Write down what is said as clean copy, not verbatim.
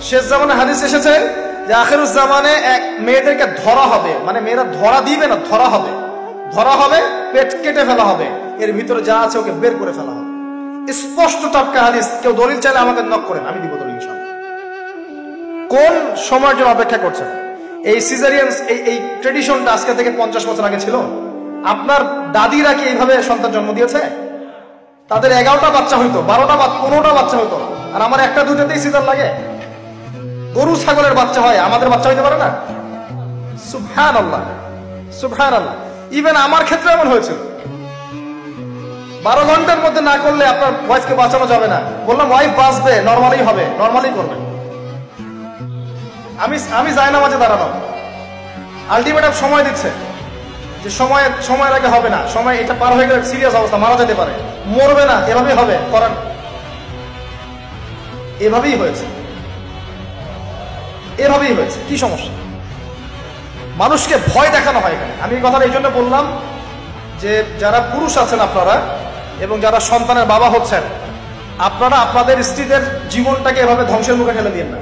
শেষ জামানে হাদিস এসেছে যে আখিরুজ জামানে মেয়েদেরকে ধরা হবে, মানে মেয়েরা ধরা দিবে না, ধরা হবে, পেট কেটে ফেলা হবে, এর ভিতরে যা আছে ওকে বের করে ফেলা হবে। স্পষ্ট টাটকা হাদিস। কেউ দলিল চাইলে আমাকে নক করেন, আমি দিব দলিল ইনশাআল্লাহ। কোন সময়ের জন্য অপেক্ষা করছেন? এই সিজারিয়ান এই ট্রেডিশনটা আজকে থেকে 50 বছর আগে ছিল? আপনার দাদিরা কি এইভাবে সন্তান জন্ম দিয়েছে? তাদের 11টা বাচ্চা হইতো, 12টা 15টা বাচ্চা হইতো, আর আমার একটা দুইটাতেই সিজার লাগে। গরু ছাগলের বাচ্চা হয়, আমাদের বাচ্চা হইতে পারে না? সুবহানাল্লাহ, সুবহানাল্লাহ। ইভেন আমার ক্ষেত্রে এমন হয়েছিল। 12 ঘন্টার মধ্যে না করলে আপনার ওয়াইফকে বাঁচানো যাবে না। বললাম ওয়াইফ বাঁচবে, নরমালি হবে, নরমালি করবে। আমি যাই না মাঝে দাঁড়ানো, আলটিমেটাম সময় দিচ্ছে যে সময়ের আগে হবে না, সময় এটা পার হয়ে গেলে সিরিয়াস অবস্থা, মারা যেতে পারে, মরবে না, এভাবেই হবে, করার এভাবেই হয়েছে, কি সমস্যা? মানুষকে ভয় দেখানো হয় এখানে। আমি এই কথাটা এই জন্য বললাম যে যারা পুরুষ আছেন আপনারা এবং যারা সন্তানের বাবা হচ্ছেন, আপনারা আপনাদের স্ত্রীদের জীবনটাকে এভাবে ধ্বংসের মুখে ঠেলে দিন না।